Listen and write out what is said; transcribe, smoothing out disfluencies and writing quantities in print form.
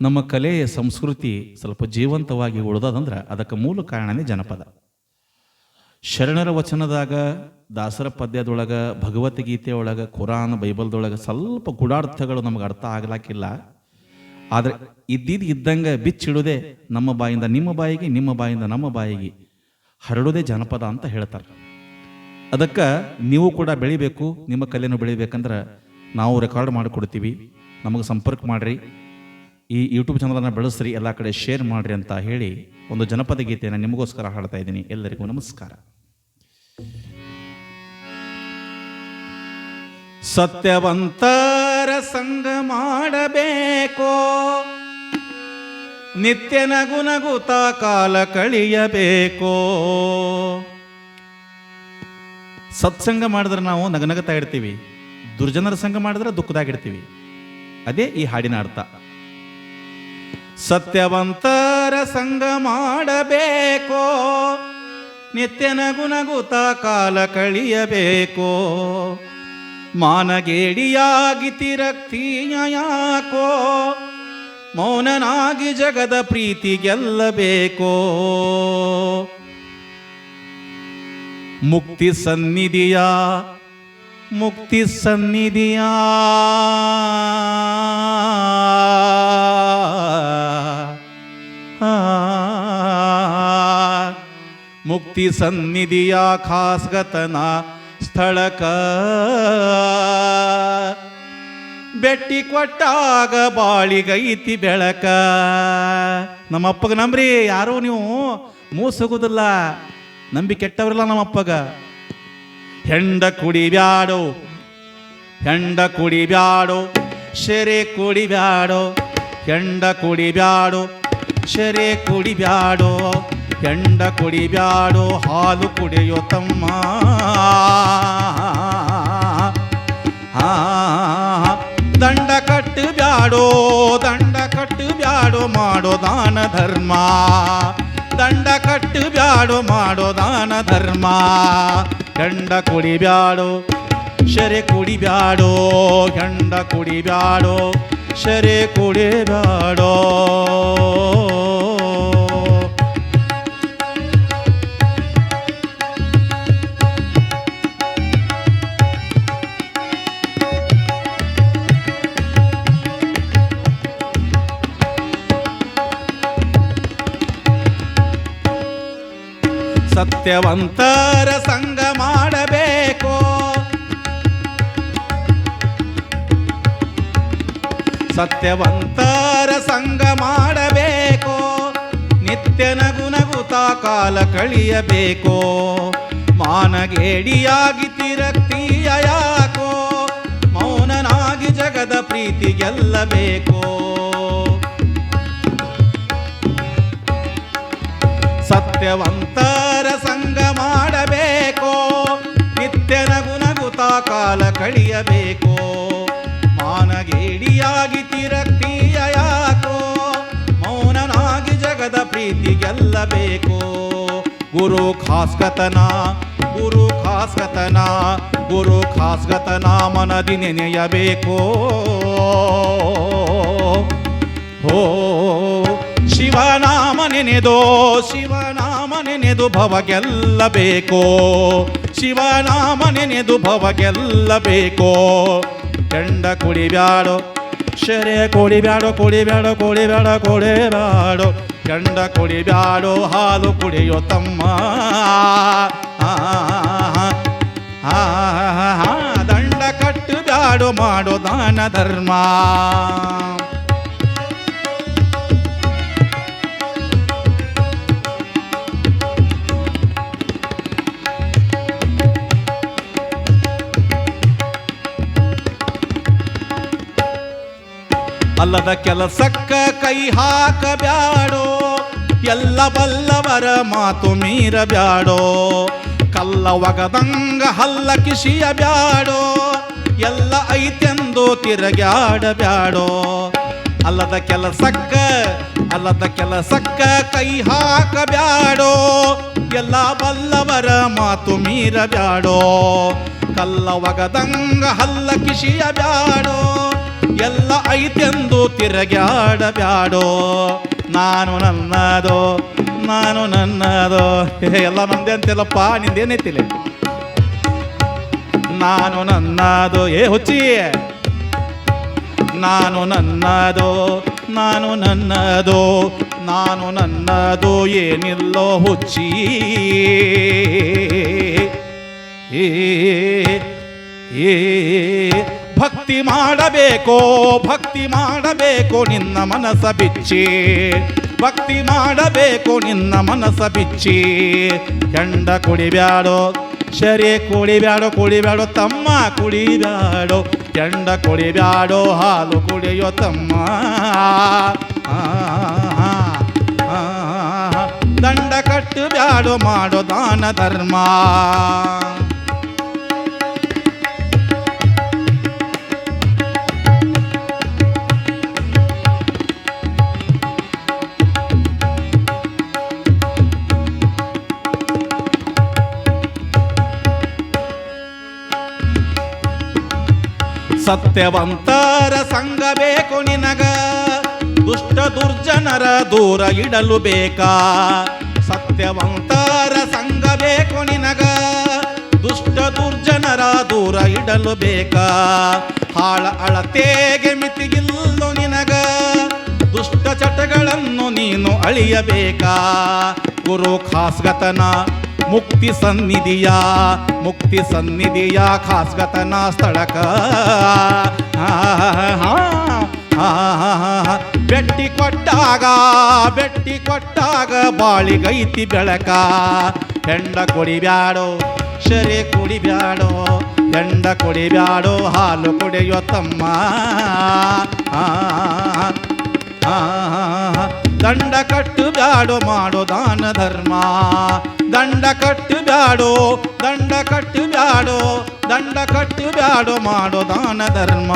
ನಮ್ಮ ಕಲೆಯ ಸಂಸ್ಕೃತಿ ಸ್ವಲ್ಪ ಜೀವಂತವಾಗಿ ಉಳಿದದಂದ್ರೆ ಅದಕ್ಕೆ ಮೂಲ ಕಾರಣನೇ ಜನಪದ. ಶರಣರ ವಚನದಾಗ, ದಾಸರ ಪದ್ಯದೊಳಗೆ, ಭಗವದ್ಗೀತೆಯೊಳಗೆ, ಕುರಾನ್ ಬೈಬಲ್ದೊಳಗೆ ಸ್ವಲ್ಪ ಗೂಢಾರ್ಥಗಳು ನಮಗೆ ಅರ್ಥ ಆಗ್ಲಾಕಿಲ್ಲ. ಆದರೆ ಇದ್ದಂಗೆ ಬಿಚ್ಚಿಡುವುದೇ ನಮ್ಮ ಬಾಯಿಂದ ನಿಮ್ಮ ಬಾಯಿಗೆ, ನಿಮ್ಮ ಬಾಯಿಂದ ನಮ್ಮ ಬಾಯಿಗೆ ಹರಡೋದೇ ಜನಪದ ಅಂತ ಹೇಳ್ತಾರೆ. ಅದಕ್ಕೆ ನೀವು ಕೂಡ ಬೆಳಿಬೇಕು, ನಿಮ್ಮ ಕಲೆಯನ್ನು ಬೆಳಿಬೇಕಂದ್ರೆ ನಾವು ರೆಕಾರ್ಡ್ ಮಾಡಿಕೊಡ್ತೀವಿ. ನಮಗೆ ಸಂಪರ್ಕ ಮಾಡಿರಿ, ಈ ಯೂಟ್ಯೂಬ್ ಚಾನಲನ್ನು ಬೆಳೆಸ್ರಿ, ಎಲ್ಲ ಕಡೆ ಶೇರ್ ಮಾಡಿರಿ ಅಂತ ಹೇಳಿ ಒಂದು ಜನಪದ ಗೀತೆಯನ್ನು ನಿಮಗೋಸ್ಕರ ಹಾಡ್ತಾ ಇದ್ದೀನಿ. ಎಲ್ಲರಿಗೂ ನಮಸ್ಕಾರ. ಸತ್ಯವಂತರ ಸಂಗ ಮಾಡಬೇಕೋ, ನಿತ್ಯ ನಗುನಗುತ ಕಾಲ ಕಳಿಯಬೇಕೋ. ಸತ್ಸಂಗ ಮಾಡಿದ್ರೆ ನಾವು ನಗನಗತಾ ಇರ್ತೀವಿ, ದುರ್ಜನರ ಸಂಘ ಮಾಡಿದ್ರೆ ದುಃಖದಾಗಿರ್ತೀವಿ. ಅದೇ ಈ ಹಾಡಿನ ಅರ್ಥ. ಸತ್ಯವಂತರ ಸಂಗ ಮಾಡಬೇಕೋ, ನಿತ್ಯ ನಗುನಗುತ ಕಾಲ ಕಳಿಯಬೇಕೋ. ಮಾನಗೇಡಿಯಾಗಿ ತಿರಕ್ತಿಯ ಯಾಕೋ, ಮೌನನಾಗಿ ಜಗದ ಪ್ರೀತಿ ಗೆಲ್ಲಬೇಕೋ. ಮುಕ್ತಿ ಸನ್ನಿಧಿಯ ಮುಕ್ತಿ ಸನ್ನಿಧಿಯ ಮುಕ್ತಿ ಸನ್ನಿಧಿಯ ಖಾಸ್ಗತನ ಸ್ಥಳಕ ಬೆಟ್ಟಿ ಕೊಟ್ಟಾಗ ಬಾಳಿಗೈತಿ ಬೆಳಕ. ನಮ್ಮಪ್ಪಗ ನಂಬ್ರಿ, ಯಾರು ನೀವು ಮೋಸಗೋದಿಲ್ಲ, ನಂಬಿ ಕೆಟ್ಟವ್ರಲ್ಲ ನಮ್ಮಪ್ಪಗ. ಹೆಂಡ ಕುಡಿಬ್ಯಾಡೋ, ಹೆಂಡ ಕುಡಿಬ್ಯಾಡೋ, ಶೆರೆ ಕುಡಿಬ್ಯಾಡೋ. ಹೆಂಡ ಕುಡಿಬ್ಯಾಡೋ, ಶೆರೆ ಕುಡಿಬ್ಯಾಡೋ. ಹೆಂಡ ಕುಡಿಬ್ಯಾಡೋ, ಹಾಲು ಕುಡಿಯೋ ತಮ್ಮ. ದಂಡ ಕಟ್ಟು ಬ್ಯಾಡೋ, ದಂಡ ಕಟ್ಟು ಬ್ಯಾಡೋ, ಮಾಡೋ ದಾನ ಧರ್ಮ. ದಂಡ ಕಟ್ಟು ಬ್ಯಾಡೋ, ಮಾಡೋ ದಾನ ಧರ್ಮ. ಹೆಂಡ ಕುಡಿಬ್ಯಾಡೋ, ಶೆರೆ ಕುಡಿಬ್ಯಾಡೋ. ಹೆಂಡ ಕುಡಿಬ್ಯಾಡೋ, ಶೆರೆ ಕುಡಿಬ್ಯಾಡೋ. ಸತ್ಯವಂತರ ಸಂಗ ಮಾಡಬೇಕೋ, ಸತ್ಯವಂತರ ಸಂಗ ಮಾಡಬೇಕೋ. ನಿತ್ಯ ನಗುನಗುತ ಕಾಲ ಕಳಿಯಬೇಕೋ. ಮಾನಗೇಡಿಯಾಗಿ ತಿರಕ್ತಿಯ ಯಾಕೋ, ಮೌನನಾಗಿ ಜಗದ ಪ್ರೀತಿ ಗೆಲ್ಲಬೇಕೋ. ಸತ್ಯವಂತರ ಸಂಗ ಮಾಡಬೇಕೋ, ನಿತ್ಯ ನಗುನಗುತ ಕಾಲ ಕಳಿಯಬೇಕೋ. ಮಾನಗೇಡಿಯಾಗಿ ತಿರಕ್ತಿಯ ಯಾಕೋ, ಮೌನನಾಗಿ ಜಗದ ಪ್ರೀತಿ ಗೆಲ್ಲಬೇಕೋ. ಗುರು ಖಾಸ್ಗತನ, ಗುರು ಖಾಸ್ಗತನ, ಗುರು ಖಾಸ್ಗತನ ಮನದಿ ನೆನೆಯಬೇಕೋ. ಹೋ ಶಿವನಾಮ ನೆನೆದೋ, ಶಿವನಾಮ ನೆನೆದು ಭವ ಗೆಲ್ಲಬೇಕೋ. ಶಿವನಾಮ ನೆನೆದು ಭವ ಗೆಲ್ಲಬೇಕೋ. ಹೆಂಡ ಕುಡಿಬ್ಯಾಡೋ, ಶೆರೆ ಕುಡಿಬ್ಯಾಡೋ, ಕುಡಿಬ್ಯಾಡೋ, ಕುಡಿಬ್ಯಾಡ, ಕುಡಿಬ್ಯಾಡೋ. ಹೆಂಡ ಕುಡಿಬ್ಯಾಡೋ, ಹಾಲು ಕುಡಿಯೋ ತಮ್ಮ. ದಂಡ ಕಟ್ಟು ಬ್ಯಾಡೋ, ಮಾಡೋ ದಾನ ಧರ್ಮ. ಅಲ್ಲದ ಕೆಲಸಕ್ಕ ಕೈ ಹಾಕಬ್ಯಾಡೋ, ಎಲ್ಲ ಬಲ್ಲವರ ಮಾತು ಮೀರಬ್ಯಾಡೋ. ಕಲ್ಲ ಒಗದಂಗ ಹಲ್ಲ ಕಿಸಿಯ ಬ್ಯಾಡೋ, ಎಲ್ಲ ಐತೆಂದು ತಿರುಗಾಡಬ್ಯಾಡೋ. ಅಲ್ಲದ ಕೆಲಸಕ್ಕ, ಅಲ್ಲದ ಕೆಲಸಕ್ಕ ಕೈ ಹಾಕಬ್ಯಾಡೋ, ಎಲ್ಲ ಬಲ್ಲವರ ಮಾತು ಮೀರಬ್ಯಾಡೋ. ಕಲ್ಲ ಒಗದಂಗ ಹಲ್ಲ ಕಿಸಿಯ ಬ್ಯಾಡೋ, ಎಲ್ಲ ಐತೆಂದು ತಿರುಗಾಡಬ್ಯಾಡೋ. ನಾನು ನನ್ನದೋ ನಾನು ನನ್ನದೋ. ಎಲ್ಲ ನಮ್ದೇ ಅಂತಿಲ್ಲಪ್ಪ, ನಿಂದೇನೈತಿಲ್ಲ. ನಾನು ನನ್ನದೋ ಹುಚ್ಚಿ, ನಾನು ನನ್ನದೋ ನಾನು ನನ್ನದೋ ನಾನು ನನ್ನದೋ ಏನಿಲ್ಲೋ ಹುಚ್ಚಿ. ಭಕ್ತಿ ಮಾಡಬೇಕೋ ಭಕ್ತಿ ಮಾಡಬೇಕು ನಿನ್ನ ಮನಸ್ಸ ಬಿಚ್ಚಿ. ಭಕ್ತಿ ಮಾಡಬೇಕು ನಿನ್ನ ಮನಸ್ಸ ಬಿಚ್ಚಿ. ಕೆಂಡ ಕುಡಿಬ್ಯಾಡೋ ಶರಿ ಕುಡಿಬ್ಯಾಡೋ ತಮ್ಮ ಕುಡಿಬ್ಯಾಡೋ. ಕೆಂಡ ಕುಡಿಬ್ಯಾಡೋ ಹಾಲು ಕುಡಿಯೋ ತಮ್ಮ. ದಂಡ ಕಟ್ಟು ಬ್ಯಾಡೋ ಮಾಡೋ ದಾನ ಧರ್ಮ. ಸತ್ಯವಂತರ ಸಂಘ ಬೇಕು ನಿನಗ, ದುಷ್ಟ ದುರ್ಜನರ ದೂರ ಇಡಲು ಬೇಕಾ. ಸತ್ಯವಂತರ ಸಂಘ ಬೇಕು ನಿನಗ, ದುಷ್ಟ ದುರ್ಜನರ ದೂರ ಇಡಲು ಬೇಕಾ. ಹಾಳ ಅಳತೆಗೆ ಮಿತಿಗಿಲ್ಲೋ ನಿನಗ, ದುಷ್ಟ ಚಟಗಳನ್ನು ನೀನು ಅಳಿಯಬೇಕಾ. ಗುರು ಖಾಸ್ಗತನ ಮುಕ್ತಿ ಸನ್ನಿಧಿಯ, ಮುಕ್ತಿ ಸನ್ನಿಧಿಯ ಖಾಸ್ಗತನ ಸ್ಥಳಕ. ಬೆಟ್ಟಿ ಕೊಟ್ಟಾಗ ಬಾಳಿಗೈತಿ ಬೆಳಕ. ಹೆಂಡ ಕುಡಿಬ್ಯಾಡೋ ಶರಿ ಕುಡಿಬ್ಯಾಡೋ. ಹೆಂಡ ಕುಡಿಬ್ಯಾಡೋ ಹಾಲು ಕುಡಿಯೋ ತಮ್ಮ. ದಂಡ ಕಟ್ಟು ಬ್ಯಾಡೋ ಮಾಡೋ ದಾನ ಧರ್ಮ. ದಂಡ ಕಟ್ಟು ಬ್ಯಾಡೋ ದಂಡ ಕಟ್ಟು ಬ್ಯಾಡೋ ದಂಡ ಕಟ್ಟು ಬ್ಯಾಡೋ ಮಾಡೋ ದಾನ ಧರ್ಮ.